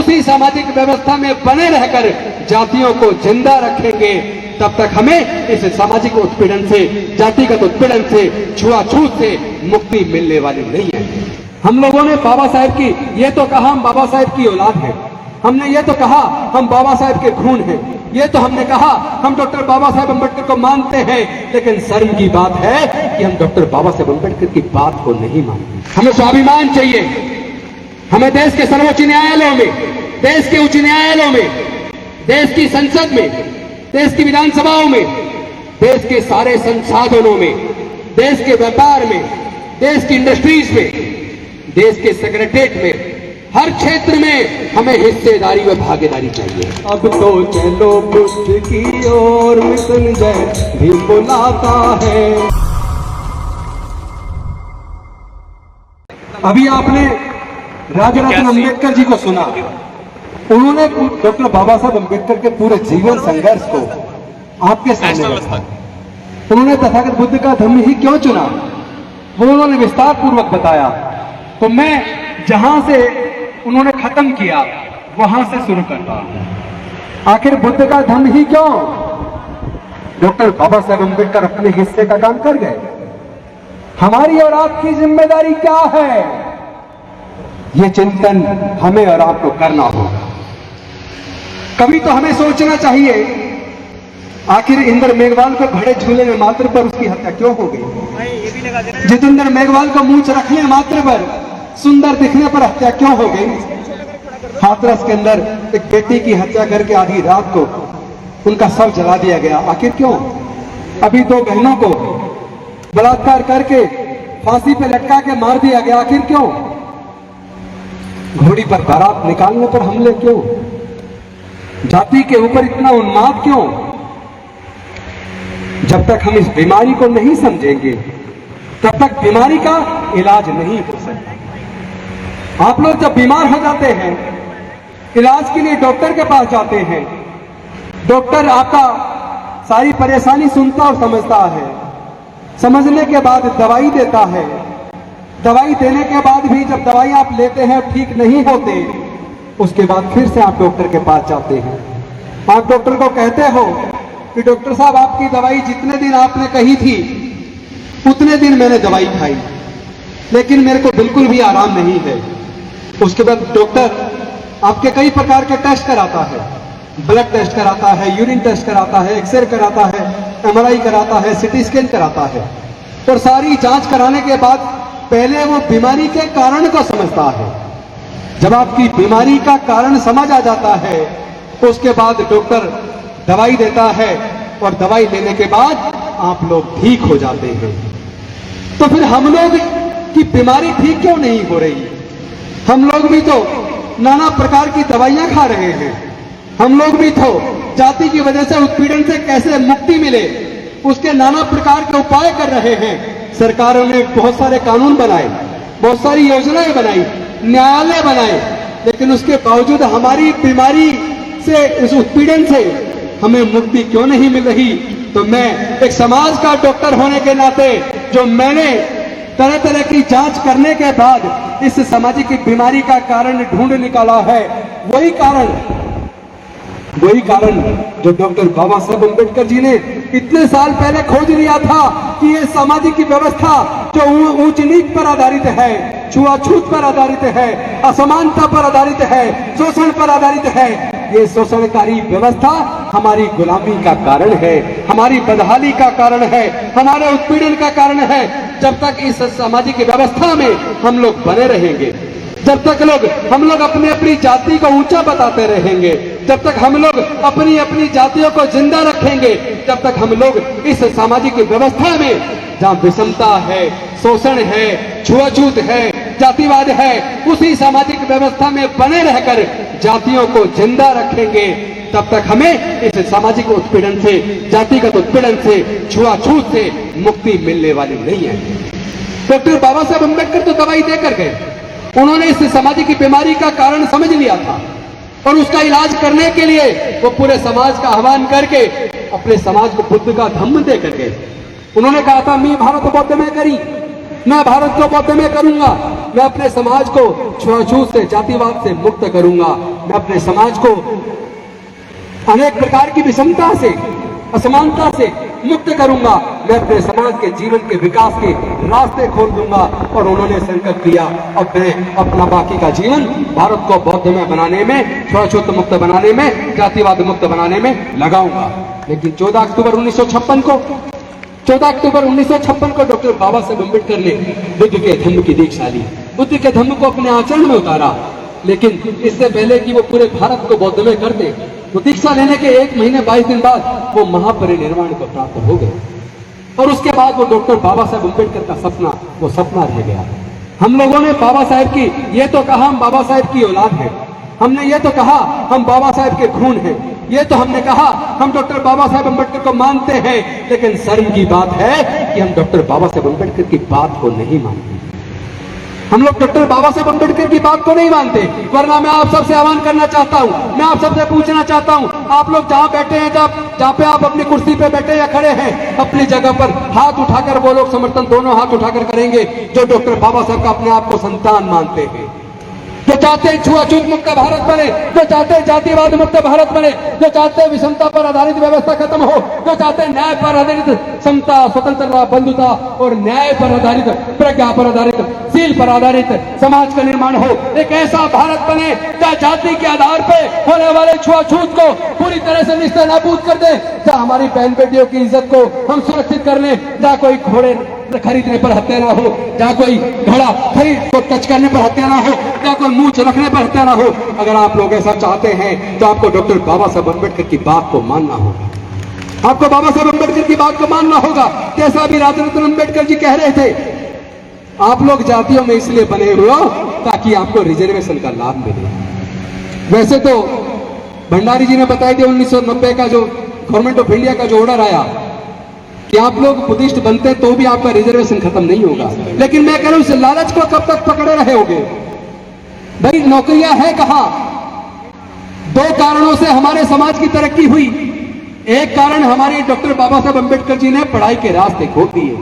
उसी सामाजिक व्यवस्था में बने रहकर जातियों को जिंदा रखेंगे, तब तक हमें इस सामाजिक उत्पीड़न से, जातिगत उत्पीड़न से, छुआछूत से मुक्ति मिलने वाली नहीं है। हम लोगों ने बाबा साहेब की ये तो कहा हम बाबा साहेब की औलाद हैं, हमने ये तो कहा हम बाबा साहेब के खून हैं, ये तो हमने कहा हम डॉक्टर बाबा साहेब अम्बेडकर को मानते हैं, लेकिन शर्म की बात है कि हम डॉक्टर बाबा साहेब अम्बेडकर की बात को नहीं मानते। हमें स्वाभिमान चाहिए, हमें देश के सर्वोच्च न्यायालयों में, देश के उच्च न्यायालयों में, देश की संसद में, देश की विधानसभाओं में, देश के सारे संसाधनों में, देश के व्यापार में, देश की इंडस्ट्रीज में, देश के सेक्रेटरीट में, हर क्षेत्र में हमें हिस्सेदारी व भागीदारी चाहिए। अब तो चलो बुद्ध की ओर, मृत्युंजय भी बुलाता है। अभी आपने राजा रत्न अम्बेडकर जी को सुना, उन्होंने डॉक्टर बाबा साहब अम्बेडकर के पूरे जीवन संघर्ष को आपके सामने रखा। उन्होंने तथागत बुद्ध का धर्म ही क्यों चुना, वो उन्होंने विस्तार पूर्वक बताया। तो मैं जहां से उन्होंने खत्म किया वहां से शुरू करता हूं। आखिर बुद्ध का धर्म ही क्यों? डॉक्टर बाबा साहब अम्बेडकर अपने हिस्से का काम कर गए। हमारी और आपकी जिम्मेदारी क्या है, ये चिंतन हमें और आपको करना होगा। कभी तो हमें सोचना चाहिए, आखिर इंद्र मेघवाल को घड़े झूले में मात्र पर उसकी हत्या क्यों हो गई? जितेंद्र मेघवाल को मूंछ रखने मात्र पर, सुंदर दिखने पर हत्या क्यों हो गई? हाथरस के अंदर एक बेटी की हत्या करके आधी रात को उनका शव जला दिया गया, आखिर क्यों? अभी 2 बहनों को बलात्कार करके फांसी पे लटका के मार दिया गया, आखिर क्यों? घोड़ी पर बारात निकालने पर हमले क्यों? जाति के ऊपर इतना उन्माद क्यों? जब तक हम इस बीमारी को नहीं समझेंगे तब तक बीमारी का इलाज नहीं हो सकता। आप लोग जब बीमार हो जाते हैं, इलाज के लिए डॉक्टर के पास जाते हैं, डॉक्टर आपका सारी परेशानी सुनता और समझता है, समझने के बाद दवाई देता है। दवाई देने के बाद भी जब दवाई आप लेते हैं ठीक नहीं होते, उसके बाद फिर से आप डॉक्टर के पास जाते हैं। आप डॉक्टर को कहते हो कि डॉक्टर साहब आपकी दवाई जितने दिन आपने कही थी उतने दिन मैंने दवाई खाई, लेकिन मेरे को बिल्कुल भी आराम नहीं है। उसके बाद डॉक्टर आपके कई प्रकार के टेस्ट कराता है, ब्लड टेस्ट कराता है, यूरिन टेस्ट कराता है, एक्सरे कराता है, MRI कराता है, CT स्कैन कराता है, और सारी जांच कराने के बाद पहले वो बीमारी के कारण को समझता है। जब आपकी बीमारी का कारण समझ आ जाता है तो उसके बाद डॉक्टर दवाई देता है, और दवाई लेने के बाद आप लोग ठीक हो जाते हैं। तो फिर हम लोग की बीमारी ठीक क्यों नहीं हो रही? हम लोग भी तो नाना प्रकार की दवाइयां खा रहे हैं, हम लोग भी तो जाति की वजह से उत्पीड़न से कैसे मुक्ति मिले उसके नाना प्रकार के उपाय कर रहे हैं। सरकारों ने बहुत सारे कानून बनाए, बहुत सारी योजनाएं बनाई, न्यायालय बनाए, लेकिन उसके बावजूद हमारी बीमारी से, इस उत्पीड़न से हमें मुक्ति क्यों नहीं मिल रही? तो मैं एक समाज का डॉक्टर होने के नाते, जो मैंने तरह तरह की जांच करने के बाद इस सामाजिक बीमारी का कारण ढूंढ निकाला है, वही कारण जो डॉक्टर बाबा साहब अम्बेडकर जी ने इतने साल पहले खोज लिया था कि ये सामाजिक व्यवस्था जो ऊंच नीच पर आधारित है, छुआछूत पर आधारित है, असमानता पर आधारित है, शोषण पर आधारित है, ये शोषणकारी व्यवस्था हमारी गुलामी का कारण है, हमारी बदहाली का कारण है, हमारे उत्पीड़न का कारण है। जब तक इस सामाजिक व्यवस्था में हम लोग बने रहेंगे, जब तक हम लोग अपनी अपनी जाति को ऊंचा बताते रहेंगे, जब तक हम लोग अपनी अपनी जातियों को जिंदा रखेंगे, जब तक हम लोग इस सामाजिक व्यवस्था में जहां विषमता है, शोषण है, छुआछूत है, जातिवाद है, उसी सामाजिक व्यवस्था में बने रहकर जातियों को जिंदा रखेंगे, तब तक हमें इस सामाजिक उत्पीड़न से, जातिगत उत्पीड़न से, छुआछूत से मुक्ति मिलने वाली नहीं है। डॉक्टर बाबा साहब अम्बेडकर तो दवाई देकर गए, उन्होंने इस सामाजिक बीमारी का कारण समझ लिया था, और उसका इलाज करने के लिए वो पूरे समाज का आह्वान करके अपने समाज को बुद्ध का धम्म दे करके उन्होंने कहा था, मी भारत बौद्ध में करी, मैं भारत को बौद्धमय करूंगा, मैं अपने समाज को छुआछूत से, जातिवाद से मुक्त करूंगा, मैं अपने समाज को अनेक प्रकार की विषमता से, असमानता से मुक्त करूंगा, मैं अपने समाज के जीवन के विकास के रास्ते खोल दूंगा। और उन्होंने संकल्प लिया, अब मैं अपना बाकी का जीवन भारत को बौद्धमय बनाने में, छुआछूत मुक्त बनाने में, जातिवाद मुक्त बनाने में लगाऊंगा। लेकिन 14 अक्टूबर 1956 को डॉक्टर बाबा साहेब अम्बेडकर ने बुद्ध के धम्म की दीक्षा ली, बुद्ध के धम्म को अपने आचरण में उतारा। लेकिन इससे पहले कि वो पूरे भारत को बौद्धमय करते, तो दीक्षा लेने के 1 महीने 22 दिन बाद वो महापरिनिर्वाण को प्राप्त हो गए। और उसके बाद वो डॉक्टर बाबा साहेब अम्बेडकर का सपना, वो सपना रह गया। हम लोगों ने बाबा साहेब की, ये तो कहा हम बाबा साहेब की औलाद हैं, हमने ये तो कहा हम बाबा साहेब के खून हैं, ये तो हमने कहा हम डॉक्टर बाबा साहेब अम्बेडकर को मानते हैं। लेकिन शर्म की बात है कि हम डॉक्टर बाबा साहेब अम्बेडकर की बात को नहीं मानते। हम लोग डॉक्टर बाबा साहेब अम्बेडकर की बात को नहीं मानते। वरना मैं आप सबसे आह्वान करना चाहता हूं, मैं आप सबसे पूछना चाहता हूं, आप लोग जहां बैठे हैं, जहां पे आप अपनी कुर्सी पे बैठे या खड़े हैं, अपनी जगह पर हाथ उठाकर वो लोग समर्थन दोनों हाथ उठाकर करेंगे जो डॉक्टर बाबा साहब का अपने आप को संतान मानते हैं, जो चाहते हैं छुआछूत मुक्त भारत बने, जो चाहते हैं जातिवाद मुक्त भारत बने, जो चाहते हैं विषमता पर आधारित व्यवस्था खत्म हो, जो चाहते हैं न्याय पर आधारित समता, स्वतंत्रता, बंधुता और न्याय पर आधारित, प्रज्ञा पर आधारित, शील पर आधारित समाज का निर्माण हो। एक ऐसा भारत बने जहाँ जाति के आधार पर होने वाले छुआछूत को पूरी तरह से निस्तेज नाबूद कर दे, जहाँ हमारी बहन बेटियों की इज्जत को हम सुरक्षित कर लें, जहाँ कोई घोड़े खरीदने पर हत्या ना हो, जहाँ कोई घोड़ा खरीद को टच करने पर हत्या ना हो, जहाँ कोई मूंछ रखने पर हत्या ना हो। अगर आप लोग ऐसा चाहते हैं तो आपको डॉक्टर बाबा साहब अम्बेडकर की बात को मानना होगा, आपको बाबा साहब अम्बेडकर की बात को मानना होगा। जैसा भी राजरत्न अम्बेडकर जी कह रहे थे, आप लोग जातियों में इसलिए बने हुए हो ताकि आपको रिजर्वेशन का लाभ मिले। वैसे तो भंडारी जी ने बताया कि 1990 का जो गवर्नमेंट ऑफ इंडिया का जो ऑर्डर आया कि आप लोग बुद्धिस्ट बनते तो भी आपका रिजर्वेशन खत्म नहीं होगा। लेकिन मैं कह रहा हूं, इस लालच को कब तक पकड़े रहे होगे? भाई नौकरियां हैं कहां? 2 कारणों से हमारे समाज की तरक्की हुई। एक कारण हमारे डॉक्टर बाबा साहब अम्बेडकर जी ने पढ़ाई के रास्ते खोल दिए।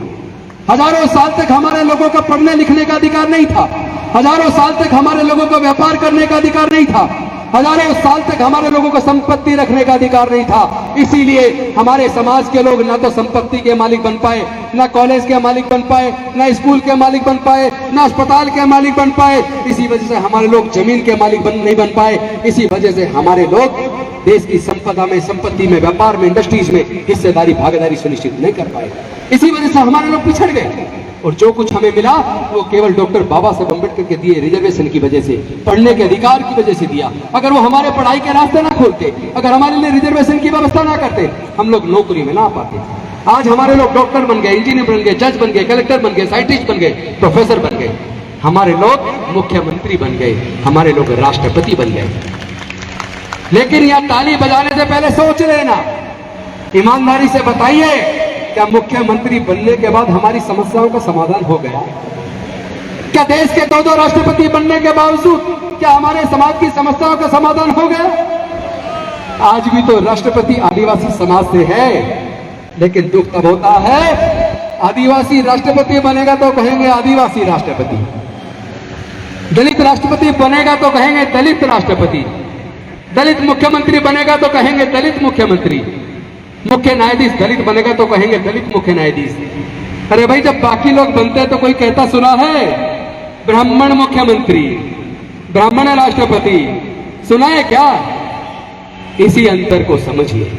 हजारों साल तक हमारे लोगों का पढ़ने लिखने का अधिकार नहीं था, हजारों साल तक हमारे लोगों को व्यापार करने का अधिकार नहीं था, हजारों साल तक हमारे लोगों को संपत्ति रखने का अधिकार नहीं था। इसीलिए हमारे समाज के लोग ना तो संपत्ति के मालिक बन पाए, ना कॉलेज के मालिक बन पाए, ना स्कूल के मालिक बन पाए, ना अस्पताल के मालिक बन पाए। इसी वजह से हमारे लोग जमीन के मालिक नहीं बन पाए। इसी वजह से हमारे लोग देश की संपदा में, संपत्ति में, व्यापार में, इंडस्ट्रीज में हिस्सेदारी, भागीदारी सुनिश्चित नहीं कर पाए। इसी वजह से हमारे लोग पिछड़ गए। और जो कुछ हमें मिला वो केवल डॉक्टर बाबा साहब अम्बेडकर के दिए रिजर्वेशन की वजह से, पढ़ने के अधिकार की वजह से दिया। अगर वो हमारे पढ़ाई के रास्ते ना खोलते, अगर हमारे लिए रिजर्वेशन की व्यवस्था ना करते, हम लोग नौकरी में ना पाते। आज हमारे लोग डॉक्टर बन गए, इंजीनियर बन गए, जज बन गए, कलेक्टर बन गए, साइंटिस्ट बन गए, प्रोफेसर बन गए। हमारे लोग मुख्यमंत्री बन गए, हमारे लोग राष्ट्रपति बन गए। लेकिन यह ताली बजाने से पहले सोच लेना, ईमानदारी से बताइए, क्या मुख्यमंत्री बनने के बाद हमारी समस्याओं का समाधान हो गया? क्या देश के 2 राष्ट्रपति बनने के बावजूद क्या हमारे समाज की समस्याओं का समाधान हो गया? आज भी तो राष्ट्रपति आदिवासी समाज से है। लेकिन दुख तब होता है, आदिवासी राष्ट्रपति बनेगा तो कहेंगे आदिवासी राष्ट्रपति, दलित राष्ट्रपति बनेगा तो कहेंगे दलित राष्ट्रपति, दलित मुख्यमंत्री बनेगा तो कहेंगे दलित मुख्यमंत्री, मुख्य न्यायाधीश दलित बनेगा तो कहेंगे दलित मुख्य न्यायाधीश। अरे भाई, जब बाकी लोग बनते हैं तो कोई कहता सुना है ब्राह्मण मुख्यमंत्री, ब्राह्मण राष्ट्रपति? सुना है क्या? इसी अंतर को समझिए।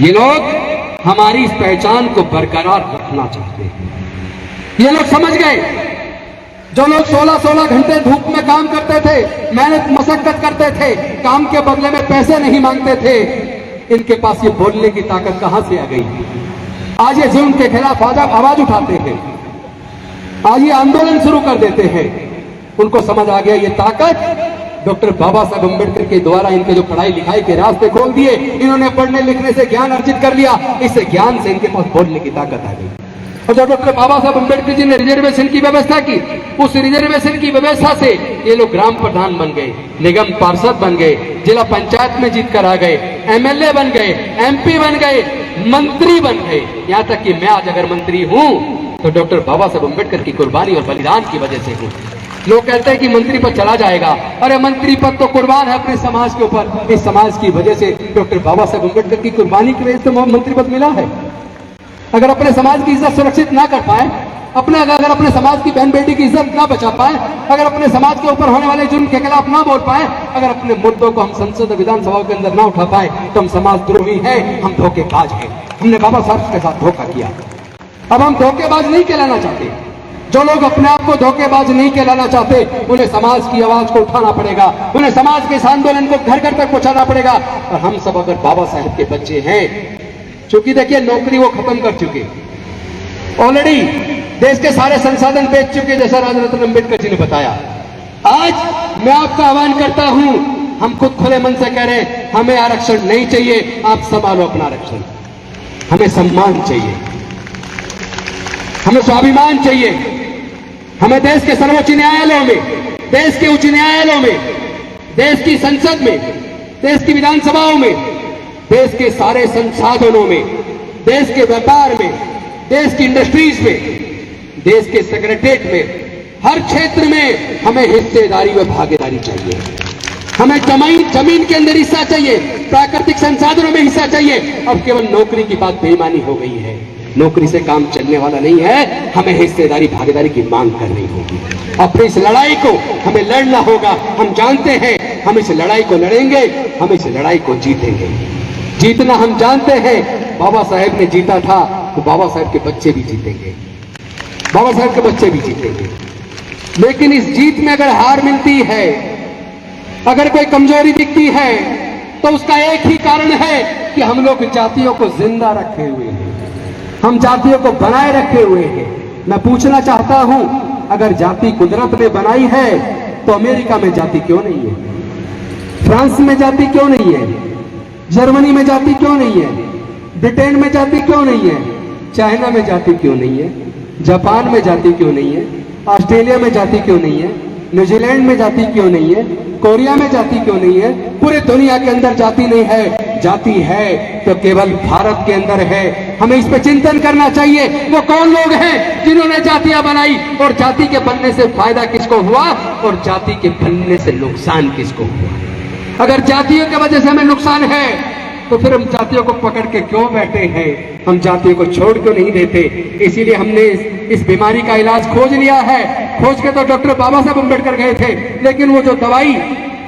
ये लोग हमारी इस पहचान को बरकरार रखना चाहते हैं। ये लोग समझ गए, जो लोग 16-16 घंटे धूप में काम करते थे, मेहनत मशक्कत करते थे, काम के बदले में पैसे नहीं मांगते थे, इनके पास ये बोलने की ताकत कहां से आ गई? आज ये जुल्म के खिलाफ आवाज उठाते हैं, आज ये आंदोलन शुरू कर देते हैं। उनको समझ आ गया ये ताकत डॉक्टर बाबा साहब अम्बेडकर के द्वारा, इनके जो पढ़ाई लिखाई के रास्ते खोल दिए, इन्होंने पढ़ने लिखने से ज्ञान अर्जित कर लिया, इससे ज्ञान से इनके पास बोलने की ताकत आ गई। और जो डॉक्टर बाबा साहब अम्बेडकर जी ने रिजर्वेशन की व्यवस्था की, उस रिजर्वेशन की व्यवस्था से ये लोग ग्राम प्रधान बन गए, निगम पार्षद बन गए, जिला पंचायत में जीत कर आ गए, एमएलए बन गए, एमपी बन गए, मंत्री बन गए। यहां तक कि मैं आज अगर मंत्री हूं तो डॉक्टर बाबा साहब अम्बेडकर की कुर्बानी और बलिदान की वजह से हूँ। लोग कहते हैं कि मंत्री पद चला जाएगा, अरे मंत्री पद तो कुर्बान है अपने समाज के ऊपर। इस समाज की वजह से डॉक्टर बाबा साहब अम्बेडकर की कुर्बानी की वजह से मंत्री पद मिला है। अगर अपने समाज की इज्जत सुरक्षित ना कर पाए, अगर अपने समाज की बहन बेटी की इज्जत ना बचा पाए, अगर अपने समाज के ऊपर होने वाले जुर्म के खिलाफ ना बोल पाए, अगर अपने मुद्दों को हम संसद विधानसभा के अंदर ना उठा पाए, तो हम समाजद्रोही हैं, हम धोखेबाज हैं। हमने बाबा साहब के साथ धोखा किया। अब हम धोखेबाज नहीं कहलाना चाहते। जो लोग अपने आप को धोखेबाज नहीं कहलाना चाहते, उन्हें समाज की आवाज को उठाना पड़ेगा, उन्हें समाज के इस आंदोलन को घर घर तक पहुंचाना पड़ेगा। और हम सब अगर बाबा साहब के बच्चे हैं, चूंकि देखिए नौकरी वो खत्म कर चुके, ऑलरेडी देश के सारे संसाधन बेच चुके, जैसा राजरत्न अम्बेडकर जी ने बताया। आज मैं आपका आह्वान करता हूं, हम खुद खुले मन से कह रहे हैं, हमें आरक्षण नहीं चाहिए, आप संभालो अपना आरक्षण। हमें सम्मान चाहिए, हमें स्वाभिमान चाहिए, हमें देश के सर्वोच्च न्यायालयों में, देश के उच्च न्यायालयों में, देश की संसद में, देश की विधानसभाओं में, देश के सारे संसाधनों में, देश के व्यापार में, देश की इंडस्ट्रीज में, देश के सेक्रेटरीट में, हर क्षेत्र में हमें हिस्सेदारी व भागीदारी चाहिए। हमें जमीन के अंदर हिस्सा चाहिए, प्राकृतिक संसाधनों में हिस्सा चाहिए। अब केवल नौकरी की बात बेईमानी हो गई है, नौकरी से काम चलने वाला नहीं है, हमें हिस्सेदारी भागीदारी की मांग करनी होगी। अपनी इस लड़ाई को हमें लड़ना होगा। हम जानते हैं, हम इस लड़ाई को लड़ेंगे, हम इस लड़ाई को जीतेंगे। जीतना हम जानते हैं, बाबा साहेब ने जीता था, तो बाबा साहेब के बच्चे भी जीतेंगे, बाबा साहेब के बच्चे भी जीतेंगे। लेकिन इस जीत में अगर हार मिलती है, अगर कोई कमजोरी दिखती है, तो उसका एक ही कारण है कि हम लोग जातियों को जिंदा रखे हुए हैं, हम जातियों को बनाए रखे हुए हैं। मैं पूछना चाहता हूं, अगर जाति कुदरत ने बनाई है, तो अमेरिका में जाति क्यों नहीं है? फ्रांस में जाति क्यों नहीं है? जर्मनी में जाति क्यों नहीं है? ब्रिटेन में जाति क्यों नहीं है? चाइना में जाति क्यों नहीं है? जापान में जाति क्यों नहीं है? ऑस्ट्रेलिया में जाति क्यों नहीं है? न्यूजीलैंड में जाति क्यों नहीं है? कोरिया में जाति क्यों नहीं है? पूरे दुनिया के अंदर जाति नहीं है। जाति है तो केवल भारत के अंदर है। हमें इस पे चिंतन करना चाहिए, वो कौन लोग हैं जिन्होंने जातियां बनाई, और जाति के बनने से फायदा किसको हुआ और जाति के बनने से नुकसान किसको हुआ। अगर जातियों की वजह से हमें नुकसान है, तो फिर हम जातियों को पकड़ के क्यों बैठे हैं? हम जातियों को छोड़ क्यों नहीं देते? इसीलिए हमने इस बीमारी का इलाज खोज लिया है। खोज के तो डॉक्टर बाबा साहब अम्बेडकर गए थे, लेकिन वो जो दवाई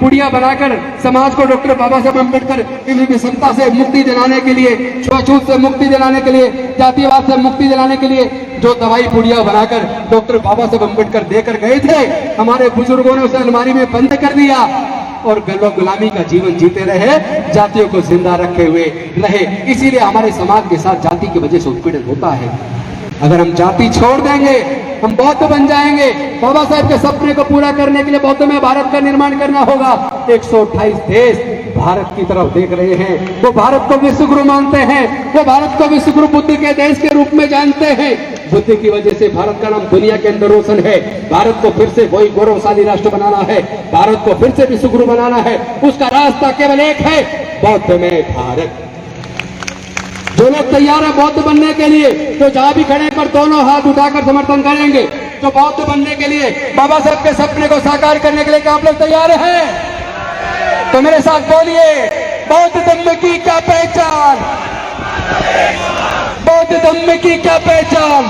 पुड़िया बनाकर समाज को डॉक्टर बाबा साहब अम्बेडकर विषमता से मुक्ति दिलाने के लिए, छुआछूत से मुक्ति दिलाने के लिए, जातिवाद से मुक्ति दिलाने के लिए जो दवाई पुड़िया बनाकर डॉक्टर बाबा साहब अम्बेडकर देकर गए थे, हमारे बुजुर्गों ने उसे अलमारी में बंद कर दिया और लोग गुलामी का जीवन जीते रहे, जातियों को जिंदा रखे हुए रहे। इसीलिए हमारे समाज के साथ जाति की वजह से उत्पीड़न होता है। अगर हम जाति छोड़ देंगे, हम बौद्ध बन जाएंगे। बाबा साहब के सपने को पूरा करने के लिए बौद्ध में भारत का निर्माण करना होगा। 128 देश भारत की तरफ देख रहे हैं, वो भारत को विश्व गुरु मानते हैं, वो भारत को विश्व गुरु बुद्ध के देश के रूप में जानते हैं। बुद्ध की वजह से भारत का नाम दुनिया के अंदर रोशन है। भारत को फिर से वही गौरवशाली राष्ट्र बनाना है, भारत को फिर से विश्व गुरु बनाना है। उसका रास्ता केवल एक है, बौद्ध में भारत। जो लोग तैयार है बौद्ध बनने के लिए, तो जहां भी खड़े पर दोनों हाथ उठाकर समर्थन करेंगे। जो बौद्ध बनने के लिए, बाबा साहब के सपने को साकार करने के लिए, क्या आप लोग तैयार हैं? तो मेरे साथ बोलिए, बौद्ध धम्म की क्या पहचान, बौद्ध धम्म की क्या पहचान,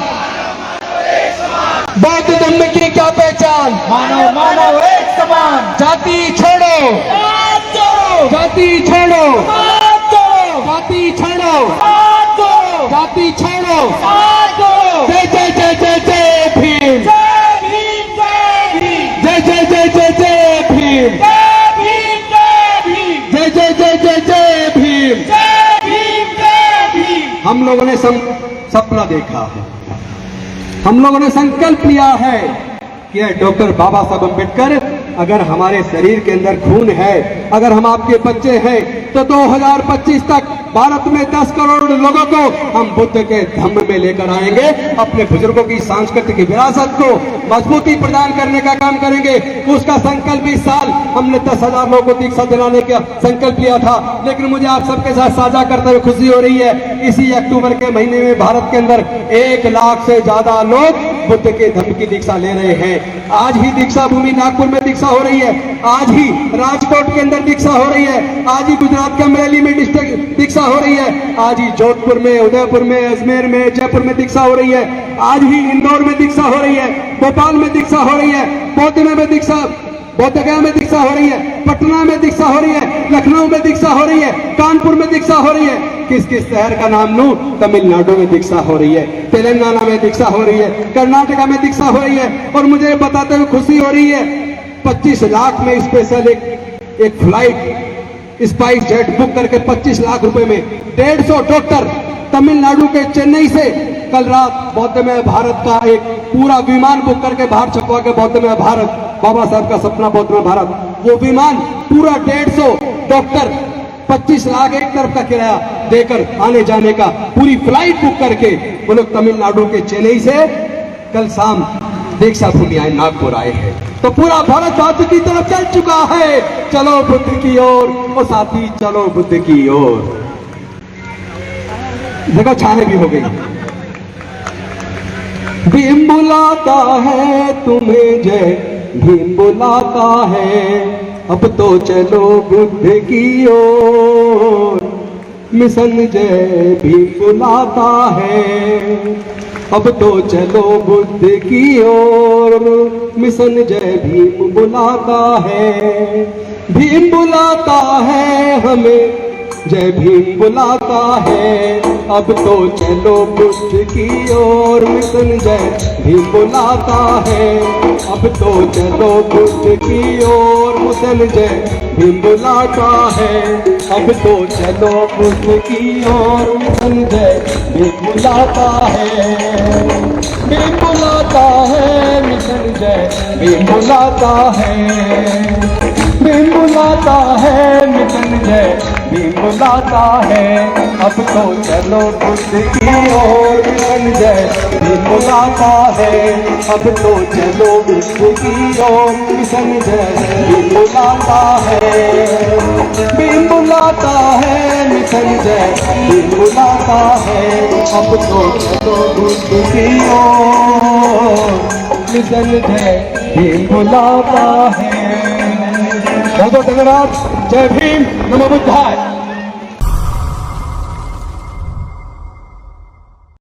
बौद्ध धम्म की क्या पहचान। मानव मानव एक समान। जाति छोड़ो, जाति छोड़ो, जाति छोड़ो, जाति छोड़ो। जय जय जय जय जय भीम, जय जय जय जय जय भीम, जय जय जय जय जय भीम। हम लोगों ने सपना देखा है, हम लोगों ने संकल्प लिया है कि डॉक्टर बाबा साहब अम्बेडकर अगर हमारे शरीर के अंदर खून है, अगर हम आपके बच्चे हैं, तो 2025 तक भारत में 10 करोड़ लोगों को हम बुद्ध के धम्म में लेकर आएंगे। अपने बुजुर्गों की सांस्कृतिक विरासत को मजबूती प्रदान करने का काम करेंगे। उसका संकल्प इस साल हमने 10,000 लोगों को दीक्षा दिलाने का संकल्प लिया था, लेकिन मुझे आप सबके साथ साझा करते हुए खुशी हो रही है, इसी अक्टूबर के महीने में भारत के अंदर 1 लाख से ज्यादा लोग बुद्ध के धम्म की दीक्षा ले रहे हैं। आज ही दीक्षा भूमि नागपुर में दीक्षा हो रही है, आज ही राजकोट के अंदर दीक्षा हो रही है, आज ही गुजरात के अमरेली में दीक्षा हो रही है, आज ही जोधपुर में, उदयपुर में, अजमेर में, जयपुर में दीक्षा हो रही है, आज ही इंदौर में दीक्षा हो रही है, भोपाल में दीक्षा हो रही है, बोधगया में दीक्षा हो रही है, पटना में दीक्षा हो रही है, लखनऊ में दीक्षा हो रही है, कानपुर में दीक्षा हो रही है। किस किस शहर का नाम लूं? तमिलनाडु में दीक्षा हो रही है, तेलंगाना में दीक्षा हो रही है, कर्नाटका में दीक्षा हो रही है। और मुझे बताते हुए खुशी हो रही है, 25 लाख में स्पेशल एक फ्लाइट स्पाइस जेट बुक करके 25 लाख रुपए में 150 डॉक्टर तमिलनाडु के चेन्नई से कल रात बौद्धमय भारत का एक पूरा विमान बुक करके बाहर छपवा के बौद्धमय भारत, बाबा साहब का सपना बौद्धमय भारत, वो विमान पूरा 150 डॉक्टर 25 लाख एक तरफ का किराया देकर आने जाने का पूरी फ्लाइट बुक करके वो लोग तमिलनाडु के चेन्नई से कल शाम दीक्षा भूमि आए, नागपुर आए हैं। तो पूरा भारत बाजू की तरफ चल चुका है। चलो बुद्ध की ओर, ओ साथी चलो बुद्ध की ओर। देखो छाने भी हो गई। भीम बुलाता है तुम्हें, जय भीम बुलाता है, अब तो चलो बुद्ध की ओर। मिशन जय भीम बुलाता है, अब तो चलो बुद्ध की ओर। मिशन जय भीम बुलाता है, भीम बुलाता है हमें, जय भीम बुलाता है, अब तो चलो बुद्ध की ओर। मिशन जय भीम बुलाता है, अब तो चलो बुद्ध की ओर। मिशन जय भीम बुलाता है, अब तो चलो बुद्ध की ओर। मिशन जय भीम बुलाता है, भीम बुलाता है, मिशन जय भीम बुलाता है, भीम बुलाता है, मिशन जय भीम बुलाता है, अब तो चलो बुद्ध की ओर। मिशन जय भीम बुलाता है, अब तो चलो बुद्ध की ओर। मिशन जय भीम बुलाता है, भीम बुलाता है, मिशन जय भीम बुलाता है, अब तो चलो बुद्ध की ओर। मिशन जय भीम बुलाता है। बहुत बहुत धन्यवाद। जय भीम, नमो बुद्धाय।